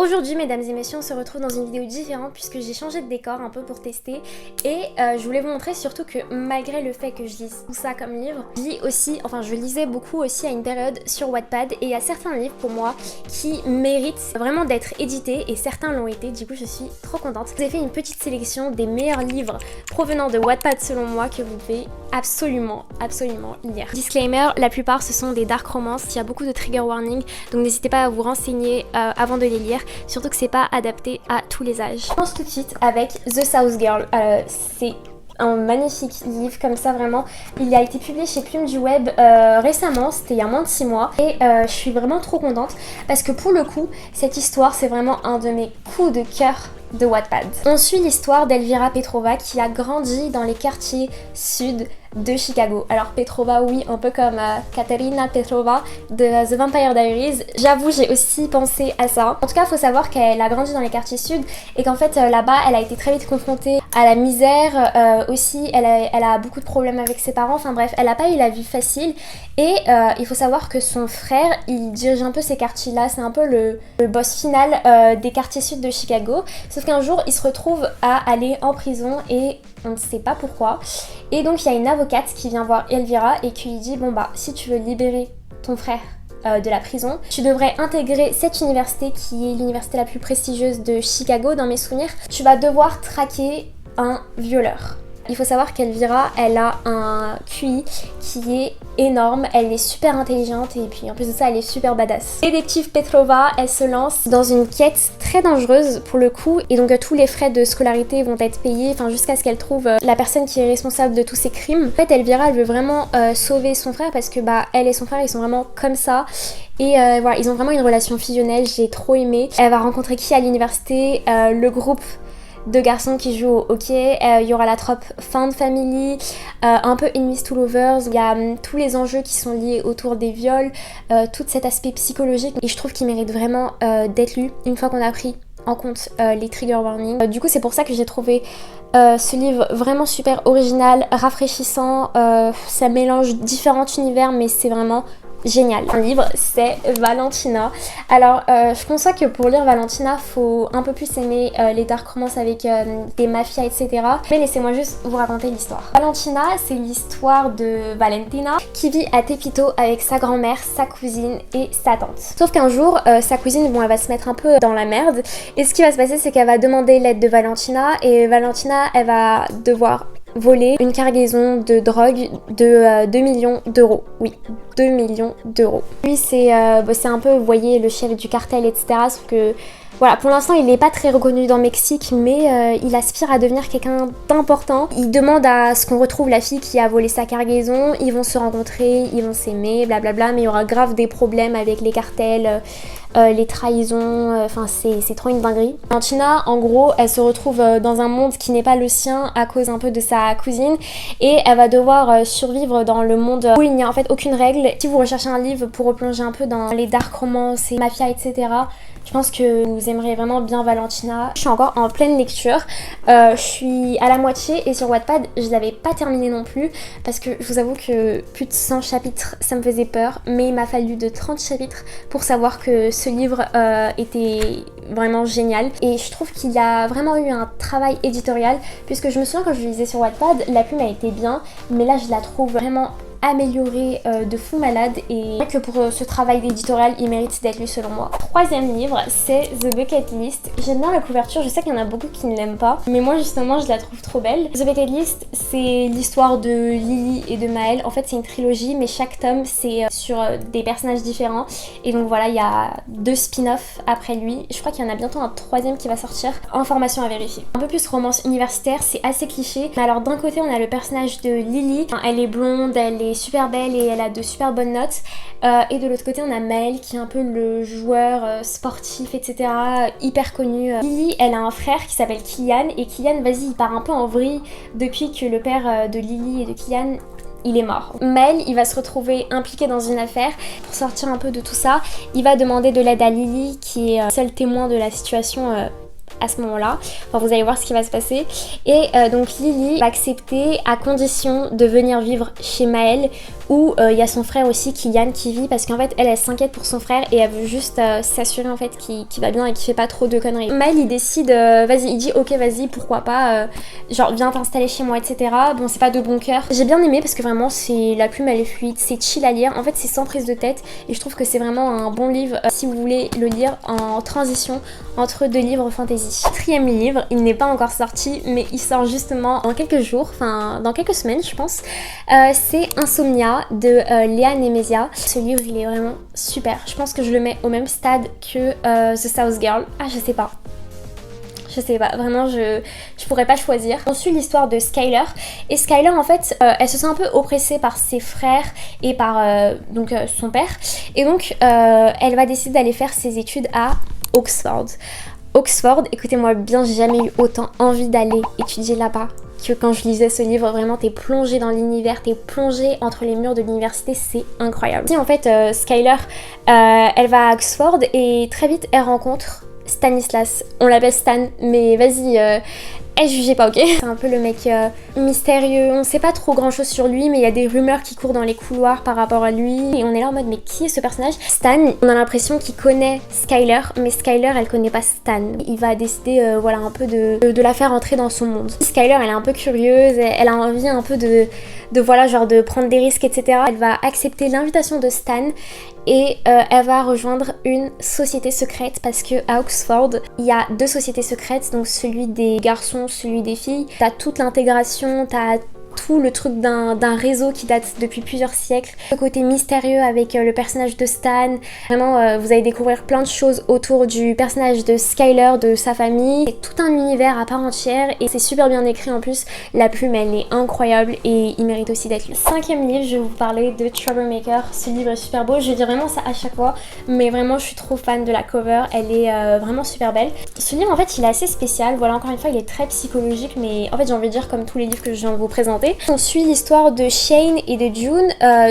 Aujourd'hui, mesdames et messieurs, on se retrouve dans une vidéo différente puisque j'ai changé de décor un peu pour tester et je voulais vous montrer surtout que malgré le fait que je lise tout ça comme livre, je lisais beaucoup aussi à une période sur Wattpad et il y a certains livres pour moi qui méritent vraiment d'être édités et certains l'ont été, du coup je suis trop contente. Je vous ai fait une petite sélection des meilleurs livres provenant de Wattpad selon moi que vous pouvez absolument lire. Disclaimer, la plupart ce sont des dark romances, il y a beaucoup de trigger warning donc n'hésitez pas à vous renseigner avant de les lire, surtout que c'est pas adapté à tous les âges. Je commence tout de suite avec The South Girl. C'est un magnifique livre comme ça vraiment. Il a été publié chez Plume du Web récemment, c'était il y a moins de 6 mois et je suis vraiment trop contente parce que pour le coup cette histoire c'est vraiment un de mes coups de cœur de Wattpad. On suit l'histoire d'Elvira Petrova qui a grandi dans les quartiers sud de Chicago. Alors Petrova, oui, un peu comme Katerina Petrova de The Vampire Diaries. J'avoue, j'ai aussi pensé à ça. En tout cas, il faut savoir qu'elle a grandi dans les quartiers sud et qu'en fait là-bas, elle a été très vite confrontée à la misère. Aussi, elle a beaucoup de problèmes avec ses parents. Enfin bref, elle n'a pas eu la vie facile. Et il faut savoir que son frère, il dirige un peu ces quartiers-là. C'est un peu le boss final des quartiers sud de Chicago. Sauf qu'un jour, il se retrouve à aller en prison et on ne sait pas pourquoi. Et donc, il y a une avocate qui vient voir Elvira et qui lui dit « Bon bah, si tu veux libérer ton frère de la prison, tu devrais intégrer cette université qui est l'université la plus prestigieuse de Chicago dans mes souvenirs. Tu vas devoir traquer un violeur. » Il faut savoir qu'Elvira, elle a un QI qui est énorme, elle est super intelligente et puis en plus de ça, elle est super badass. Détective Petrova, elle se lance dans une quête très dangereuse pour le coup et donc tous les frais de scolarité vont être payés, enfin jusqu'à ce qu'elle trouve la personne qui est responsable de tous ces crimes. En fait, Elvira, elle veut vraiment sauver son frère parce que bah elle et son frère, ils sont vraiment comme ça. Et voilà, ils ont vraiment une relation fusionnelle, j'ai trop aimé. Elle va rencontrer qui à l'université, le groupe de garçons qui jouent au hockey, il y aura la trope Found Family, un peu Enemies to Lovers, il y a tous les enjeux qui sont liés autour des viols, tout cet aspect psychologique et je trouve qu'il mérite vraiment d'être lu une fois qu'on a pris en compte les trigger warnings. Du coup c'est pour ça que j'ai trouvé ce livre vraiment super original, rafraîchissant, ça mélange différents univers mais c'est vraiment génial. Un livre, c'est Valentina. Alors, je conçois que pour lire Valentina, faut un peu plus aimer les dark romances avec des mafias, etc. Mais laissez-moi juste vous raconter l'histoire. Valentina, c'est l'histoire de Valentina qui vit à Tepito avec sa grand-mère, sa cousine et sa tante. Sauf qu'un jour, sa cousine, bon, elle va se mettre un peu dans la merde. Et ce qui va se passer, c'est qu'elle va demander l'aide de Valentina et Valentina, elle va devoir voler une cargaison de drogue de 2 millions d'euros. Oui, 2 millions d'euros. Lui, c'est un peu, vous voyez, le chef du cartel, etc. Sauf que, voilà, pour l'instant, il n'est pas très reconnu dans le Mexique, mais il aspire à devenir quelqu'un d'important. Il demande à ce qu'on retrouve la fille qui a volé sa cargaison. Ils vont se rencontrer, ils vont s'aimer, blablabla, mais il y aura grave des problèmes avec les cartels, les trahisons, enfin c'est trop une dinguerie. Valentina, en gros, elle se retrouve dans un monde qui n'est pas le sien à cause un peu de sa cousine et elle va devoir survivre dans le monde où il n'y a en fait aucune règle. Si vous recherchez un livre pour replonger un peu dans les dark romances et mafia, etc., je pense que vous aimerez vraiment bien Valentina. Je suis encore en pleine lecture, je suis à la moitié et sur Wattpad je l'avais pas terminé non plus parce que je vous avoue que plus de 100 chapitres ça me faisait peur, mais il m'a fallu de 30 chapitres pour savoir que ce livre était vraiment génial et je trouve qu'il y a vraiment eu un travail éditorial puisque je me souviens quand je le lisais sur Wattpad, la plume a été bien mais là je la trouve vraiment amélioré de fou malade et que pour ce travail d'éditorial il mérite d'être lu selon moi. Troisième livre, c'est The Bucket List. J'aime bien la couverture, je sais qu'il y en a beaucoup qui ne l'aiment pas mais moi justement je la trouve trop belle. The Bucket List, c'est l'histoire de Lily et de Maël. En fait c'est une trilogie mais chaque tome c'est sur des personnages différents et donc voilà, il y a 2 spin-offs après lui. Je crois qu'il y en a bientôt un troisième qui va sortir. Information à vérifier. Un peu plus romance universitaire, c'est assez cliché. Mais alors d'un côté on a le personnage de Lily, elle est blonde, elle est super belle et elle a de super bonnes notes et de l'autre côté on a Maël qui est un peu le joueur sportif, etc., hyper connu. Lily, elle a un frère qui s'appelle Kylian et Kylian, vas-y, il part un peu en vrille depuis que le père de Lily et de Kylian il est mort. Maël, il va se retrouver impliqué dans une affaire. Pour sortir un peu de tout ça, il va demander de l'aide à Lily qui est seul témoin de la situation à ce moment-là. Enfin, vous allez voir ce qui va se passer. Et donc Lily va accepter à condition de venir vivre chez Maël où il y a son frère aussi, Kylian, qui vit parce qu'en fait elle s'inquiète pour son frère et elle veut juste s'assurer en fait qu'il va bien et qu'il fait pas trop de conneries. Maël il décide, vas-y, il dit ok vas-y pourquoi pas, genre viens t'installer chez moi etc. Bon c'est pas de bon cœur. J'ai bien aimé parce que vraiment c'est la plume elle est fluide, c'est chill à lire, en fait c'est sans prise de tête et je trouve que c'est vraiment un bon livre si vous voulez le lire en transition entre deux livres fantasy. Quatrième livre, il n'est pas encore sorti mais il sort justement dans quelques jours, enfin dans quelques semaines je pense. C'est Insomnia de Léa Nemesia. Ce livre il est vraiment super, je pense que je le mets au même stade que The South Girl. Ah je sais pas. Je sais pas, vraiment je pourrais pas choisir. On suit l'histoire de Skyler et Skyler en fait elle se sent un peu oppressée par ses frères et par son père et donc elle va décider d'aller faire ses études à Oxford. Oxford, écoutez-moi bien, j'ai jamais eu autant envie d'aller étudier là-bas que quand je lisais ce livre. Vraiment t'es plongée dans l'univers, t'es plongée entre les murs de l'université, c'est incroyable. Et en fait Skyler elle va à Oxford et très vite elle rencontre Stanislas, on l'appelle Stan, mais vas-y, jugez pas, ok? C'est un peu le mec mystérieux, on sait pas trop grand chose sur lui, mais il y a des rumeurs qui courent dans les couloirs par rapport à lui, et on est là en mode mais qui est ce personnage? Stan, on a l'impression qu'il connaît Skyler, mais Skyler elle connaît pas Stan. Il va décider voilà un peu de la faire entrer dans son monde. Skyler elle est un peu curieuse, elle a envie un peu de voilà genre de prendre des risques etc. Elle va accepter l'invitation de Stan et elle va rejoindre une société secrète parce que à Oxford il y a deux sociétés secrètes, donc celui des garçons, celui des filles. T'as toute l'intégration, t'as tout le truc d'un réseau qui date depuis plusieurs siècles. Le côté mystérieux avec le personnage de Stan. Vraiment, vous allez découvrir plein de choses autour du personnage de Skyler, de sa famille. C'est tout un univers à part entière et c'est super bien écrit en plus. La plume, elle est incroyable et il mérite aussi d'être lu. Cinquième livre, je vais vous parler de Troublemaker. Ce livre est super beau. Je vais dire vraiment ça à chaque fois, mais vraiment, je suis trop fan de la cover. Elle est vraiment super belle. Ce livre, en fait, il est assez spécial. Voilà, encore une fois, il est très psychologique, mais en fait, j'ai envie de dire comme tous les livres que je viens de vous présenter. On suit l'histoire de Shane et de June.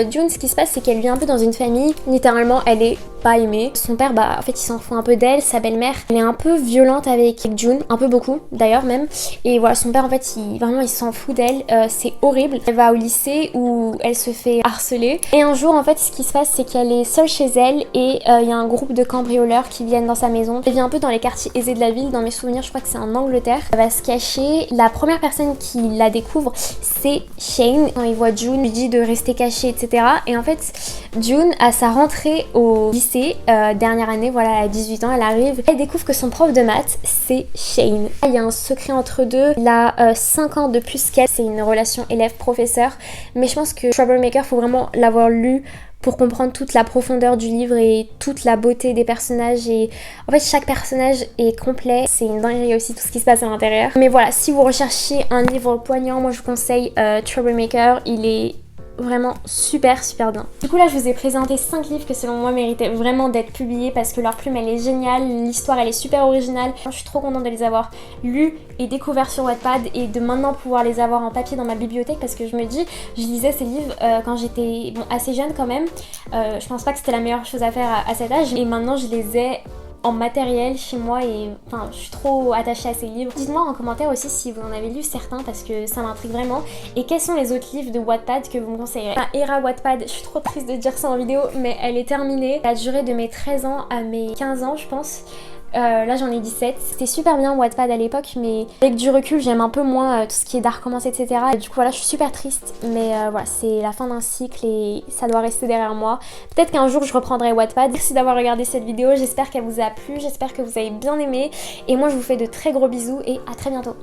June, ce qui se passe, c'est qu'elle vit un peu dans une famille. Littéralement, elle est pas aimée. Son père, en fait, il s'en fout un peu d'elle. Sa belle-mère, elle est un peu violente avec June, un peu beaucoup d'ailleurs même. Et voilà, son père, en fait, il s'en fout d'elle. C'est horrible. Elle va au lycée où elle se fait harceler. Et un jour, en fait, ce qui se passe, c'est qu'elle est seule chez elle et il y a un groupe de cambrioleurs qui viennent dans sa maison. Elle vit un peu dans les quartiers aisés de la ville. Dans mes souvenirs, je crois que c'est en Angleterre. Elle va se cacher. La première personne qui la découvre, c'est Shane. Quand il voit June, lui dit de rester cachée, etc. Et en fait, June, à sa rentrée au lycée, dernière année, voilà, elle a 18 ans, elle arrive, elle découvre que son prof de maths, c'est Shane. Il y a un secret entre deux, il a 5 ans de plus qu'elle, c'est une relation élève-professeur, mais je pense que Troublemaker, faut vraiment l'avoir lu pour comprendre toute la profondeur du livre et toute la beauté des personnages. Et en fait chaque personnage est complet, c'est une dinguerie aussi tout ce qui se passe à l'intérieur. Mais voilà, si vous recherchez un livre poignant, moi je vous conseille Troublemaker. Il est vraiment super bien. Du coup là je vous ai présenté 5 livres que selon moi méritaient vraiment d'être publiés parce que leur plume elle est géniale, l'histoire elle est super originale. Je suis trop contente de les avoir lus et découverts sur Wattpad et de maintenant pouvoir les avoir en papier dans ma bibliothèque parce que je me dis, je lisais ces livres quand j'étais assez jeune quand même. Je pense pas que c'était la meilleure chose à faire à cet âge et maintenant je les ai en matériel chez moi et enfin je suis trop attachée à ces livres. Dites-moi en commentaire aussi si vous en avez lu certains parce que ça m'intrigue vraiment et quels sont les autres livres de Wattpad que vous me conseillerez. Enfin, Era Wattpad, je suis trop triste de dire ça en vidéo mais elle est terminée. Elle a duré de mes 13 ans à mes 15 ans je pense. Là j'en ai 17. C'était super bien Wattpad à l'époque mais avec du recul j'aime un peu moins tout ce qui est Dark Romance etc. Et du coup voilà je suis super triste mais voilà c'est la fin d'un cycle et ça doit rester derrière moi. Peut-être qu'un jour je reprendrai Wattpad. Merci d'avoir regardé cette vidéo, j'espère qu'elle vous a plu, j'espère que vous avez bien aimé et moi je vous fais de très gros bisous et à très bientôt.